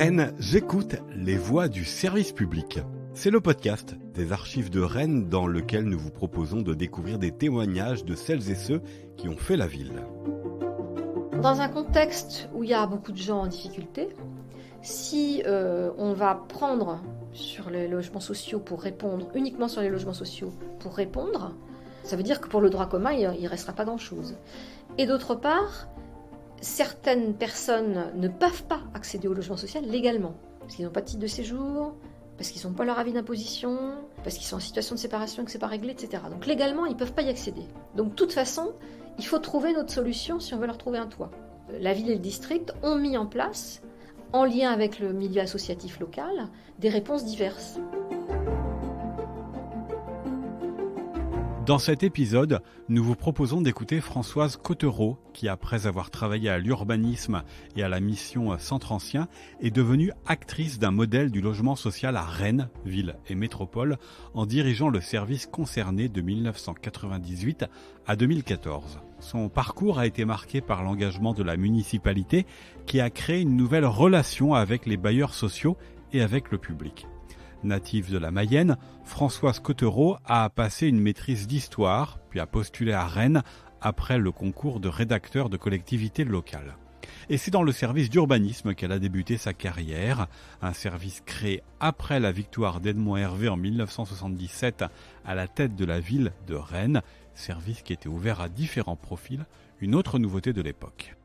Rennes, j'écoute les voix du service public. C'est le podcast des archives de Rennes dans lequel nous vous proposons de découvrir des témoignages de celles et ceux qui ont fait la ville. Dans un contexte où il y a beaucoup de gens en difficulté, si on va prendre sur les logements sociaux pour répondre, uniquement sur les logements sociaux pour répondre, ça veut dire que pour le droit commun, il ne restera pas grand-chose. Et d'autre part, certaines personnes ne peuvent pas accéder au logement social légalement, parce qu'ils n'ont pas de titre de séjour, parce qu'ils n'ont pas leur avis d'imposition, parce qu'ils sont en situation de séparation et que ce n'est pas réglé, etc. Donc légalement, ils ne peuvent pas y accéder. Donc de toute façon, il faut trouver notre solution si on veut leur trouver un toit. La ville et le district ont mis en place, en lien avec le milieu associatif local, des réponses diverses. Dans cet épisode, nous vous proposons d'écouter Françoise Cottereau, qui après avoir travaillé à l'urbanisme et à la mission Centre Ancien, est devenue actrice d'un modèle du logement social à Rennes, ville et métropole, en dirigeant le service concerné de 1998 à 2014. Son parcours a été marqué par l'engagement de la municipalité qui a créé une nouvelle relation avec les bailleurs sociaux et avec le public. Native de la Mayenne, Françoise Cottereau a passé une maîtrise d'histoire, puis a postulé à Rennes après le concours de rédacteur de collectivités locales. Et c'est dans le service d'urbanisme qu'elle a débuté sa carrière, un service créé après la victoire d'Edmond Hervé en 1977 à la tête de la ville de Rennes, service qui était ouvert à différents profils, une autre nouveauté de l'époque.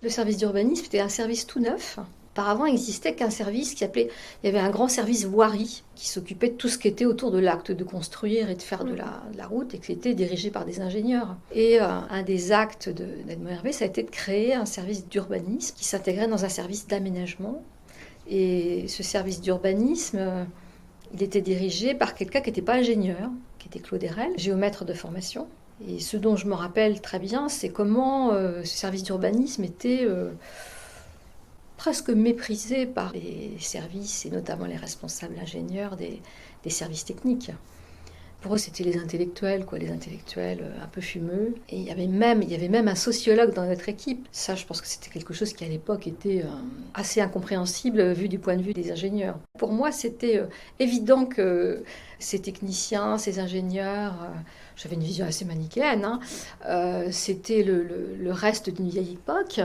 Le service d'urbanisme était un service tout neuf. Auparavant, il n'existait qu'un service il y avait un grand service voirie qui s'occupait de tout ce qui était autour de l'acte de construire et de faire de la route et qui était dirigé par des ingénieurs. Et un des actes d'Edmond Hervé, ça a été de créer un service d'urbanisme qui s'intégrait dans un service d'aménagement. Et ce service d'urbanisme, il était dirigé par quelqu'un qui n'était pas ingénieur, qui était Claude Herel, géomètre de formation. Et ce dont je me rappelle très bien, c'est comment ce service d'urbanisme était presque méprisé par les services et notamment les responsables ingénieurs des services techniques. Pour eux, c'était les intellectuels un peu fumeux. Et il y avait même un sociologue dans notre équipe. Ça, je pense que c'était quelque chose qui, à l'époque, était assez incompréhensible vu du point de vue des ingénieurs. Pour moi, c'était évident que ces techniciens, ces ingénieurs, j'avais une vision assez manichéenne, c'était le reste d'une vieille époque,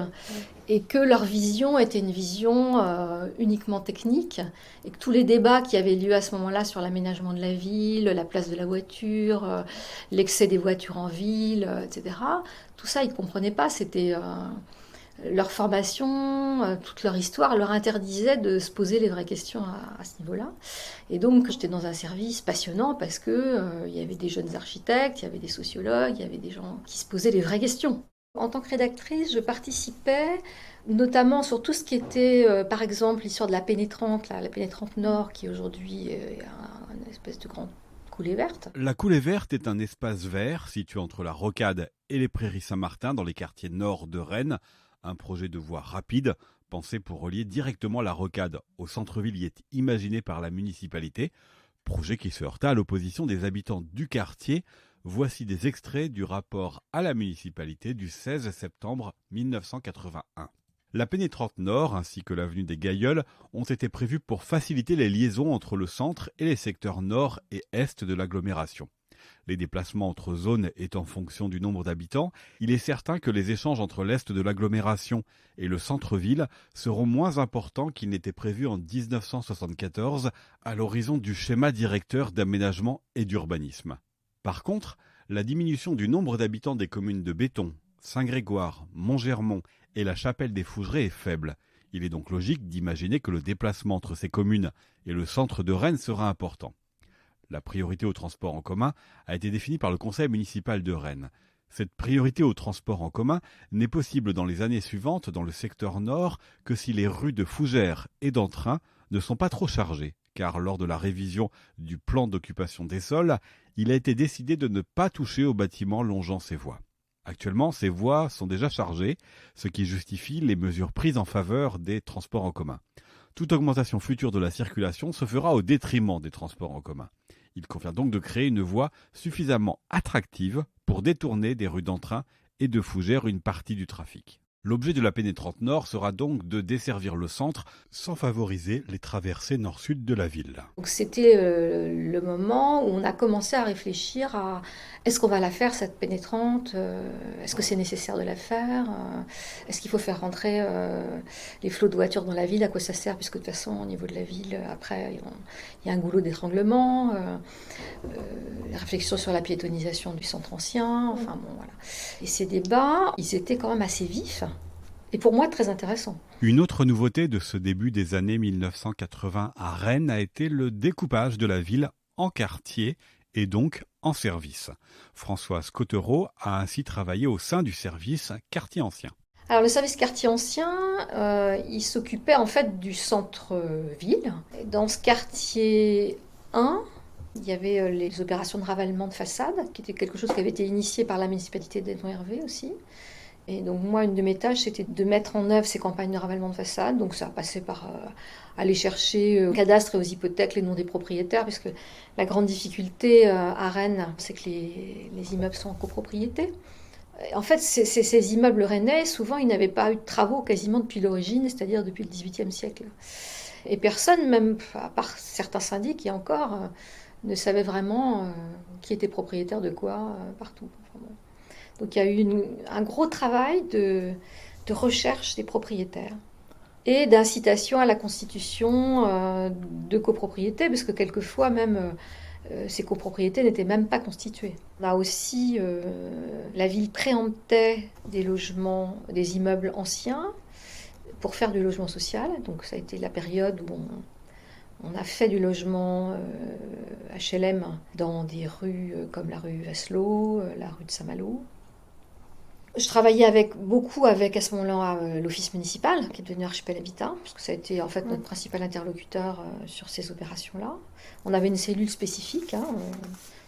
et que leur vision était une vision uniquement technique, et que tous les débats qui avaient lieu à ce moment-là sur l'aménagement de la ville, la place de la voiture, l'excès des voitures en ville, etc., tout ça, ils ne comprenaient pas. C'était leur formation, toute leur histoire leur interdisait de se poser les vraies questions à ce niveau-là. Et donc, j'étais dans un service passionnant parce que il y avait des jeunes architectes, il y avait des sociologues, il y avait des gens qui se posaient les vraies questions. En tant que rédactrice, je participais notamment sur tout ce qui était, par exemple, l'histoire de la pénétrante Nord, qui aujourd'hui est une espèce de grande coulée verte. La coulée verte est un espace vert situé entre la Rocade et les Prairies Saint-Martin dans les quartiers nord de Rennes. Un projet de voie rapide, pensé pour relier directement la Rocade au centre-ville, y est imaginé par la municipalité. Projet qui se heurta à l'opposition des habitants du quartier. Voici des extraits du rapport à la municipalité du 16 septembre 1981. La pénétrante nord ainsi que l'avenue des Gailleuls ont été prévues pour faciliter les liaisons entre le centre et les secteurs nord et est de l'agglomération. Les déplacements entre zones étant en fonction du nombre d'habitants, il est certain que les échanges entre l'est de l'agglomération et le centre-ville seront moins importants qu'ils n'étaient prévus en 1974 à l'horizon du schéma directeur d'aménagement et d'urbanisme. Par contre, la diminution du nombre d'habitants des communes de Béton, Saint-Grégoire, Montgermont et la Chapelle des Fougerets est faible. Il est donc logique d'imaginer que le déplacement entre ces communes et le centre de Rennes sera important. La priorité au transport en commun a été définie par le conseil municipal de Rennes. Cette priorité au transport en commun n'est possible dans les années suivantes dans le secteur nord que si les rues de Fougères et d'Entrain ne sont pas trop chargées, car lors de la révision du plan d'occupation des sols, il a été décidé de ne pas toucher aux bâtiments longeant ces voies. Actuellement, ces voies sont déjà chargées, ce qui justifie les mesures prises en faveur des transports en commun. Toute augmentation future de la circulation se fera au détriment des transports en commun. Il convient donc de créer une voie suffisamment attractive pour détourner des rues d'Entrain et de Fougères une partie du trafic. L'objet de la pénétrante nord sera donc de desservir le centre sans favoriser les traversées nord-sud de la ville. Donc c'était le moment où on a commencé à réfléchir à est-ce qu'on va la faire cette pénétrante, est-ce que c'est nécessaire de la faire, est-ce qu'il faut faire rentrer les flots de voitures dans la ville, à quoi ça sert, puisque de toute façon au niveau de la ville après il y a un goulot d'étranglement, les réflexions sur la piétonisation du centre ancien, enfin bon voilà. Et ces débats, ils étaient quand même assez vifs et pour moi très intéressants. Une autre nouveauté de ce début des années 1980 à Rennes a été le découpage de la ville en quartiers et donc en services. Françoise Cottereau a ainsi travaillé au sein du service quartier ancien. Alors le service quartier ancien, il s'occupait en fait du centre-ville. Dans ce quartier 1, il y avait les opérations de ravalement de façade, qui était quelque chose qui avait été initié par la municipalité d'Edmond-Hervé aussi. Et donc moi, une de mes tâches, c'était de mettre en œuvre ces campagnes de ravalement de façade. Donc ça a passé par aller chercher au cadastre et aux hypothèques les noms des propriétaires, puisque la grande difficulté à Rennes, c'est que les immeubles sont en copropriété. En fait, ces immeubles rennais, souvent, ils n'avaient pas eu de travaux quasiment depuis l'origine, c'est-à-dire depuis le XVIIIe siècle. Et personne, même à part certains syndics qui encore, ne savait vraiment qui était propriétaire de quoi partout. Enfin, bon. Donc il y a eu un gros travail de recherche des propriétaires et d'incitation à la constitution de copropriétés, parce que quelquefois même ces copropriétés n'étaient même pas constituées. Là aussi, la ville préemptait des logements, des immeubles anciens pour faire du logement social. Donc ça a été la période où on a fait du logement HLM dans des rues comme la rue Vasselot, la rue de Saint-Malo. Je travaillais beaucoup avec à ce moment-là l'office municipal, qui est devenu Archipel Habitat, parce que ça a été en fait notre principal interlocuteur sur ces opérations-là. On avait une cellule spécifique,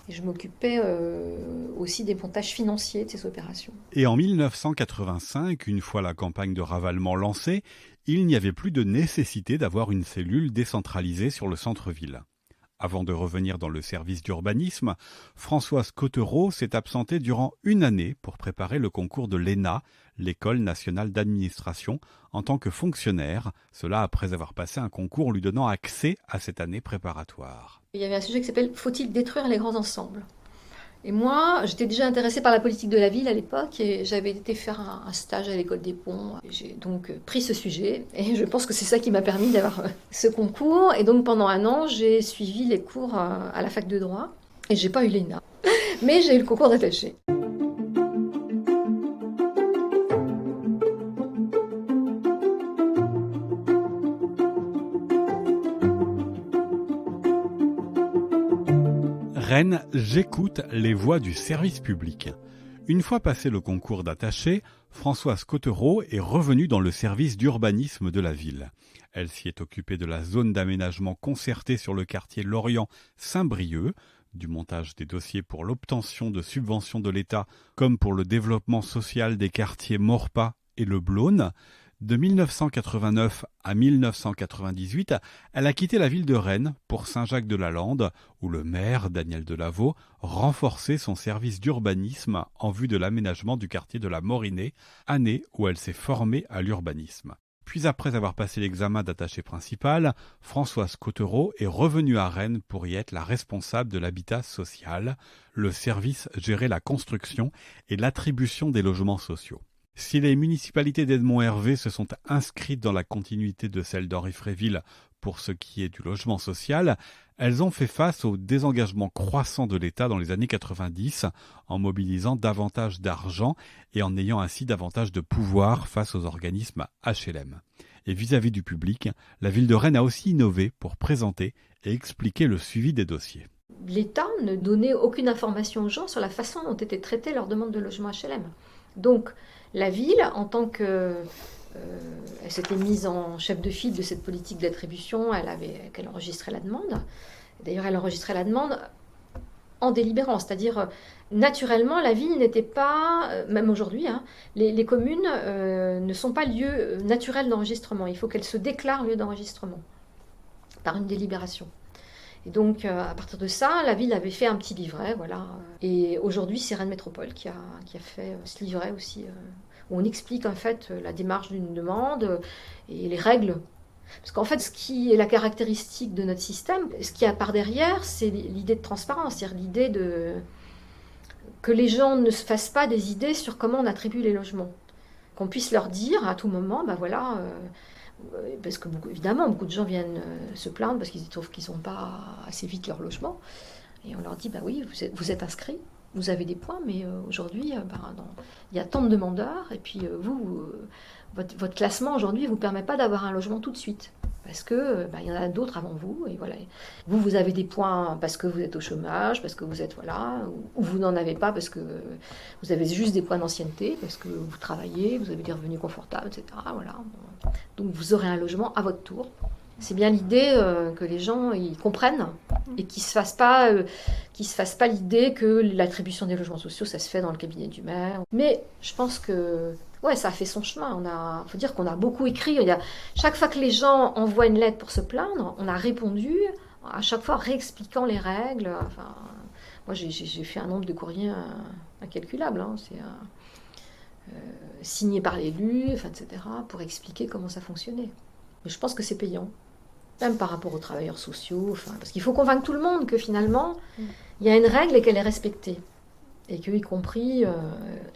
et je m'occupais aussi des montages financiers de ces opérations. Et en 1985, une fois la campagne de ravalement lancée, il n'y avait plus de nécessité d'avoir une cellule décentralisée sur le centre-ville. Avant de revenir dans le service d'urbanisme, Françoise Cottereau s'est absentée durant une année pour préparer le concours de l'ENA, l'École nationale d'administration, en tant que fonctionnaire, cela après avoir passé un concours lui donnant accès à cette année préparatoire. Il y avait un sujet qui s'appelle « Faut-il détruire les grands ensembles ?» Et moi, j'étais déjà intéressée par la politique de la ville à l'époque et j'avais été faire un stage à l'école des ponts. J'ai donc pris ce sujet et je pense que c'est ça qui m'a permis d'avoir ce concours. Et donc pendant un an, j'ai suivi les cours à la fac de droit et j'ai pas eu l'ENA, mais j'ai eu le concours d'attaché. Rennes, j'écoute les voix du service public. Une fois passé le concours d'attaché, Françoise Cottereau est revenue dans le service d'urbanisme de la ville. Elle s'y est occupée de la zone d'aménagement concertée sur le quartier Lorient-Saint-Brieuc, du montage des dossiers pour l'obtention de subventions de l'État comme pour le développement social des quartiers Maurepas et Le Blône. De 1989 à 1998, elle a quitté la ville de Rennes pour Saint-Jacques-de-la-Lande, où le maire, Daniel Delaveau, renforçait son service d'urbanisme en vue de l'aménagement du quartier de la Morinée, année où elle s'est formée à l'urbanisme. Puis après avoir passé l'examen d'attaché principal, Françoise Cottereau est revenue à Rennes pour y être la responsable de l'habitat social. Le service gérait la construction et l'attribution des logements sociaux. Si les municipalités d'Edmond-Hervé se sont inscrites dans la continuité de celles d'Henri-Fréville pour ce qui est du logement social, elles ont fait face au désengagement croissant de l'État dans les années 90 en mobilisant davantage d'argent et en ayant ainsi davantage de pouvoir face aux organismes HLM. Et vis-à-vis du public, la ville de Rennes a aussi innové pour présenter et expliquer le suivi des dossiers. L'État ne donnait aucune information aux gens sur la façon dont étaient traitées leurs demandes de logement HLM. Donc, la ville, en tant que... elle s'était mise en chef de file de cette politique d'attribution, qu'elle enregistrait la demande. D'ailleurs, elle enregistrait la demande en délibérant, c'est-à-dire naturellement, la ville n'était pas, même aujourd'hui, les communes ne sont pas lieux naturels d'enregistrement. Il faut qu'elles se déclarent lieu d'enregistrement par une délibération. Et donc, à partir de ça, la ville avait fait un petit livret, voilà. Et aujourd'hui, c'est Rennes Métropole qui a fait ce livret aussi où on explique en fait la démarche d'une demande et les règles. Parce qu'en fait, ce qui est la caractéristique de notre système, ce qu'il y a par derrière, c'est l'idée de transparence, c'est-à-dire l'idée que les gens ne se fassent pas des idées sur comment on attribue les logements. Qu'on puisse leur dire à tout moment, ben voilà, parce que évidemment, beaucoup de gens viennent se plaindre parce qu'ils trouvent qu'ils n'ont pas assez vite leur logement. Et on leur dit, bah oui, vous êtes inscrits, vous avez des points, mais aujourd'hui, il y a tant de demandeurs, et puis votre classement aujourd'hui ne vous permet pas d'avoir un logement tout de suite. Parce que il y en a d'autres avant vous, et voilà. Vous avez des points parce que vous êtes au chômage, parce que vous êtes, voilà, ou vous n'en avez pas parce que vous avez juste des points d'ancienneté, parce que vous travaillez, vous avez des revenus confortables, etc. Voilà. Donc vous aurez un logement à votre tour. C'est bien l'idée que les gens ils comprennent et qu'ils se fassent pas l'idée que l'attribution des logements sociaux ça se fait dans le cabinet du maire. Mais je pense que ouais, ça a fait son chemin. Faut dire qu'on a beaucoup écrit. Chaque fois que les gens envoient une lettre pour se plaindre, on a répondu à chaque fois réexpliquant les règles. Enfin, moi j'ai fait un nombre de courriers incalculable. Hein. C'est signé par l'élu, enfin, etc. pour expliquer comment ça fonctionnait. Mais je pense que c'est payant. Même par rapport aux travailleurs sociaux, parce qu'il faut convaincre tout le monde que finalement, il y a une règle et qu'elle est respectée. Et que, y compris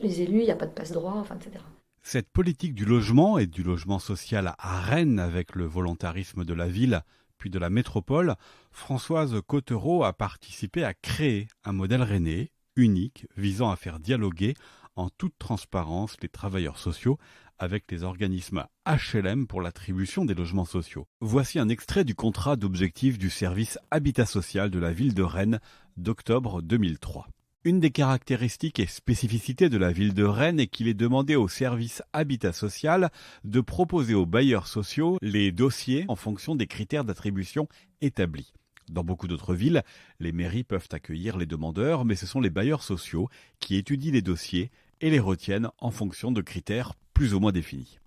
les élus, il n'y a pas de passe-droit, etc. Cette politique du logement et du logement social à Rennes, avec le volontarisme de la ville puis de la métropole, Françoise Cottereau a participé à créer un modèle rennais, unique, visant à faire dialoguer en toute transparence les travailleurs sociaux avec les organismes HLM pour l'attribution des logements sociaux. Voici un extrait du contrat d'objectif du service Habitat Social de la ville de Rennes d'octobre 2003. Une des caractéristiques et spécificités de la ville de Rennes est qu'il est demandé au service Habitat Social de proposer aux bailleurs sociaux les dossiers en fonction des critères d'attribution établis. Dans beaucoup d'autres villes, les mairies peuvent accueillir les demandeurs, mais ce sont les bailleurs sociaux qui étudient les dossiers et les retiennent en fonction de critères plus ou moins définis.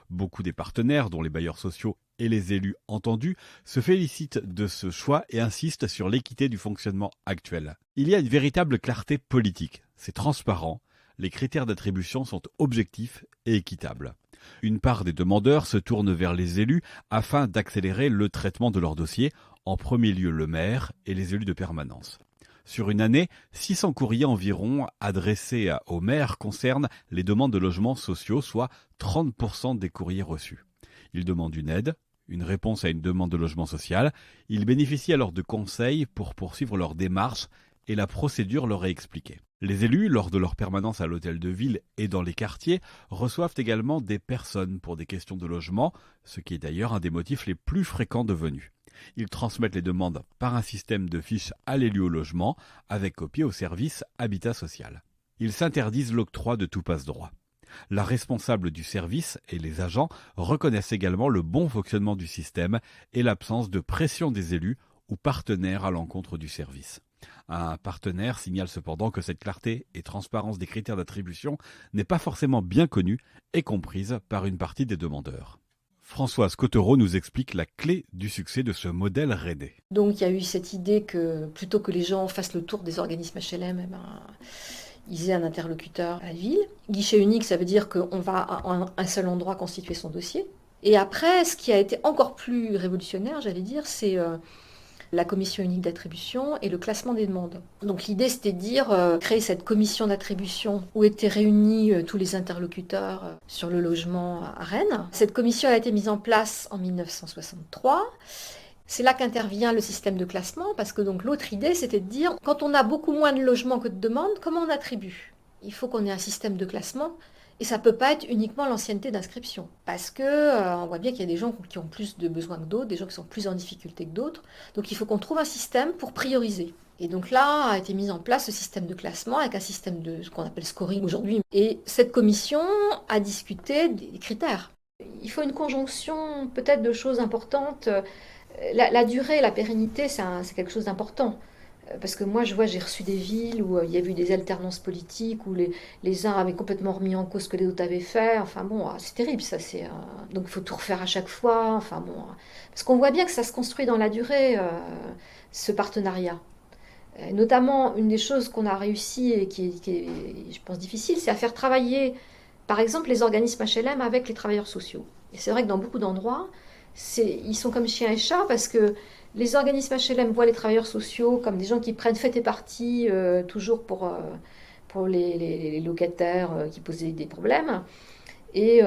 Beaucoup des partenaires, dont les bailleurs sociaux et les élus entendus, se félicitent de ce choix et insistent sur l'équité du fonctionnement actuel. Il y a une véritable clarté politique, c'est transparent, les critères d'attribution sont objectifs et équitables. Une part des demandeurs se tourne vers les élus afin d'accélérer le traitement de leurs dossiers, en premier lieu le maire et les élus de permanence. Sur une année, 600 courriers environ adressés au maire concernent les demandes de logements sociaux, soit 30% des courriers reçus. Ils demandent une aide, une réponse à une demande de logement social. Ils bénéficient alors de conseils pour poursuivre leur démarche et la procédure leur est expliquée. Les élus, lors de leur permanence à l'hôtel de ville et dans les quartiers, reçoivent également des personnes pour des questions de logement, ce qui est d'ailleurs un des motifs les plus fréquents de venue. Ils transmettent les demandes par un système de fiches à l'élu au logement, avec copie au service Habitat Social. Ils s'interdisent l'octroi de tout passe-droit. La responsable du service et les agents reconnaissent également le bon fonctionnement du système et l'absence de pression des élus ou partenaires à l'encontre du service. Un partenaire signale cependant que cette clarté et transparence des critères d'attribution n'est pas forcément bien connue et comprise par une partie des demandeurs. Françoise Cottereau nous explique la clé du succès de ce modèle rennais. Donc il y a eu cette idée que plutôt que les gens fassent le tour des organismes HLM, ils aient un interlocuteur à la ville. Guichet unique, ça veut dire qu'on va à un seul endroit constituer son dossier. Et après, ce qui a été encore plus révolutionnaire, j'allais dire, c'est la commission unique d'attribution et le classement des demandes. Donc l'idée, c'était de dire, créer cette commission d'attribution où étaient réunis tous les interlocuteurs sur le logement à Rennes. Cette commission a été mise en place en 1963. C'est là qu'intervient le système de classement, parce que donc l'autre idée, c'était de dire, quand on a beaucoup moins de logements que de demandes, comment on attribue ? Il faut qu'on ait un système de classement. Et ça ne peut pas être uniquement l'ancienneté d'inscription. Parce que on voit bien qu'il y a des gens qui ont plus de besoins que d'autres, des gens qui sont plus en difficulté que d'autres. Donc il faut qu'on trouve un système pour prioriser. Et donc là a été mis en place ce système de classement avec un système de ce qu'on appelle scoring aujourd'hui. Et cette commission a discuté des critères. Il faut une conjonction peut-être de choses importantes. La durée, la pérennité, c'est quelque chose d'important. Parce que moi, j'ai reçu des villes où il y a eu des alternances politiques, où les uns avaient complètement remis en cause ce que les autres avaient fait. Enfin bon, c'est terrible, ça. Donc il faut tout refaire à chaque fois. Enfin bon, parce qu'on voit bien que ça se construit dans la durée, ce partenariat. Notamment, une des choses qu'on a réussi et qui est, je pense, difficile, c'est à faire travailler par exemple, les organismes HLM avec les travailleurs sociaux. Et c'est vrai que dans beaucoup d'endroits, ils sont comme chien et chat parce que les organismes HLM voient les travailleurs sociaux comme des gens qui prennent fait et partie toujours pour les locataires qui posent des problèmes. Et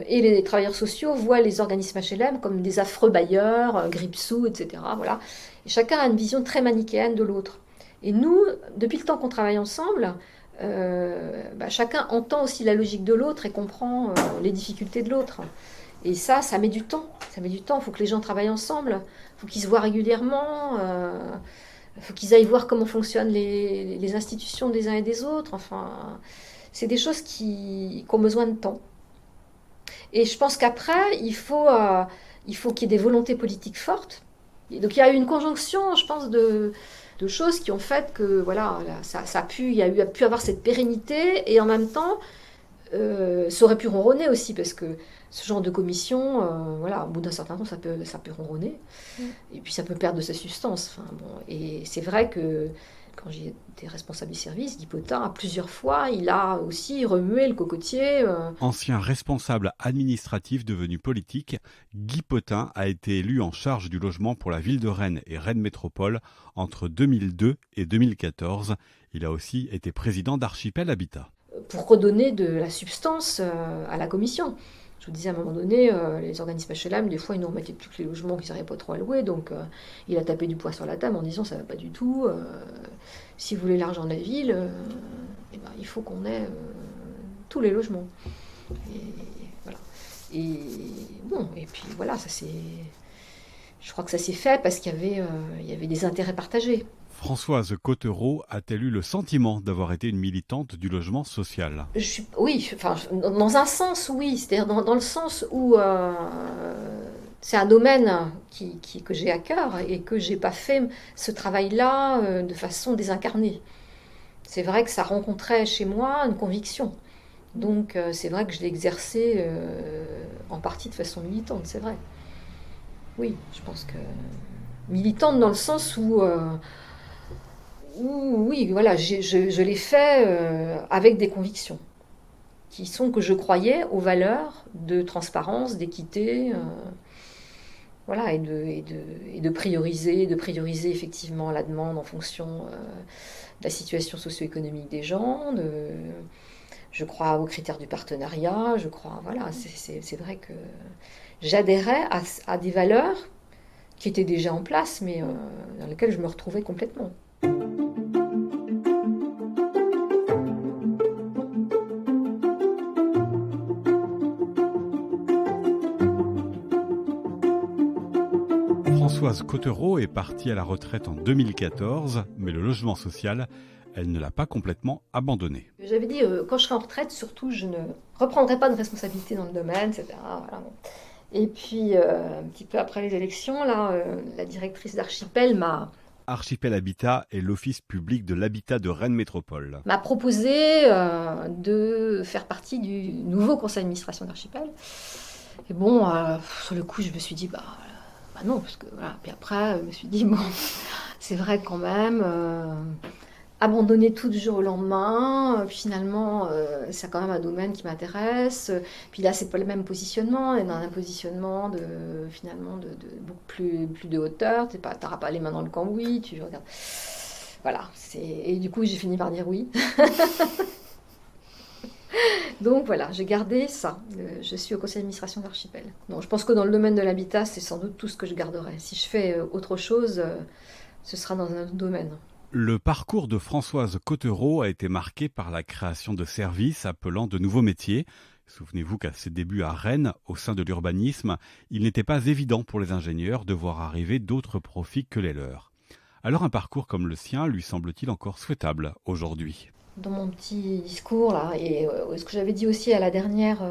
les travailleurs sociaux voient les organismes HLM comme des affreux bailleurs, grippe-sous, etc. Voilà. Et chacun a une vision très manichéenne de l'autre. Et nous, depuis le temps qu'on travaille ensemble, chacun entend aussi la logique de l'autre et comprend les difficultés de l'autre. Et ça met du temps. Ça met du temps. Il faut que les gens travaillent ensemble. Il faut qu'ils se voient régulièrement. Il faut qu'ils aillent voir comment fonctionnent les institutions des uns et des autres. Enfin, c'est des choses qui ont besoin de temps. Et je pense qu'après, il faut qu'il y ait des volontés politiques fortes. Et donc il y a eu une conjonction, je pense, de choses qui ont fait que voilà, il y a pu avoir cette pérennité et en même temps, ça aurait pu ronronner aussi parce que ce genre de commission, au bout d'un certain temps, ça peut ronronner et puis ça peut perdre de sa substance. Enfin, bon, et c'est vrai que quand j'ai été responsable du service, Guy Potin, à plusieurs fois, il a aussi remué le cocotier. Ancien responsable administratif devenu politique, Guy Potin a été élu en charge du logement pour la ville de Rennes et Rennes Métropole entre 2002 et 2014. Il a aussi été président d'Archipel Habitat. Pour redonner de la substance à la commission. Je vous disais à un moment donné, les organismes HLM, des fois, ils nous remettaient tous les logements qu'ils n'arrivaient pas trop à louer. Donc, il a tapé du poing sur la table en disant ça ne va pas du tout. Si vous voulez l'argent de la ville, il faut qu'on ait tous les logements. Et voilà. Et puis voilà, je crois que ça s'est fait parce qu'il y avait des intérêts partagés. Françoise Cottereau a-t-elle eu le sentiment d'avoir été une militante du logement social ? Oui, dans un sens, oui. C'est-à-dire dans le sens où c'est un domaine que j'ai à cœur et que je n'ai pas fait ce travail-là de façon désincarnée. C'est vrai que ça rencontrait chez moi une conviction. Donc c'est vrai que je l'ai exercé en partie de façon militante, c'est vrai. Oui, je pense que militante dans le sens où oui, voilà, je l'ai fait avec des convictions qui sont que je croyais aux valeurs de transparence, d'équité, voilà, et de prioriser effectivement la demande en fonction de la situation socio-économique des gens. Je crois aux critères du partenariat. Je crois, voilà, c'est vrai que j'adhérais à des valeurs qui étaient déjà en place, mais dans lesquelles je me retrouvais complètement. Françoise Cottereau est partie à la retraite en 2014, mais le logement social, elle ne l'a pas complètement abandonné. J'avais dit, quand je serai en retraite, surtout, je ne reprendrai pas de responsabilité dans le domaine, etc. Voilà. Et puis, un petit peu après les élections, la directrice d'Archipel Archipel Habitat est l'office public de l'habitat de Rennes Métropole. M'a proposé de faire partie du nouveau conseil d'administration d'Archipel. Et bon, sur le coup, je me suis dit, non, parce que voilà. Puis après, je me suis dit, bon, c'est vrai quand même, abandonner tout du jour au lendemain, finalement, c'est quand même un domaine qui m'intéresse. Puis là, c'est pas le même positionnement, on est dans un positionnement de beaucoup plus de hauteur, t'auras pas les mains dans le cambouis, tu regardes. Voilà, et du coup, j'ai fini par dire oui. Donc voilà, j'ai gardé ça. Je suis au conseil d'administration d'Archipel. Non, je pense que dans le domaine de l'habitat, c'est sans doute tout ce que je garderai. Si je fais autre chose, ce sera dans un autre domaine. Le parcours de Françoise Cottereau a été marqué par la création de services appelant de nouveaux métiers. Souvenez-vous qu'à ses débuts à Rennes, au sein de l'urbanisme, il n'était pas évident pour les ingénieurs de voir arriver d'autres profils que les leurs. Alors un parcours comme le sien lui semble-t-il encore souhaitable aujourd'hui ? Dans mon petit discours, là, et ce que j'avais dit aussi à la dernière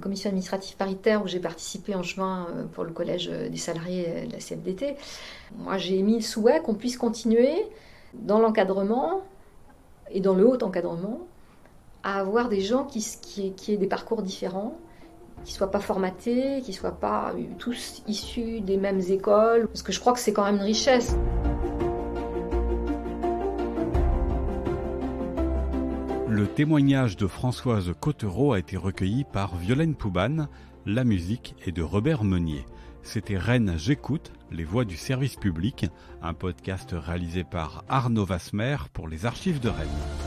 commission administrative paritaire où j'ai participé en juin pour le collège des salariés de la CFDT, moi j'ai émis le souhait qu'on puisse continuer dans l'encadrement et dans le haut encadrement à avoir des gens qui aient des parcours différents, qui ne soient pas formatés, qui ne soient pas tous issus des mêmes écoles, parce que je crois que c'est quand même une richesse. Le témoignage de Françoise Cottereau a été recueilli par Violaine Pouban, la musique est de Robert Meunier. C'était Rennes J'écoute, les voix du service public, un podcast réalisé par Arnaud Vasmer pour les Archives de Rennes.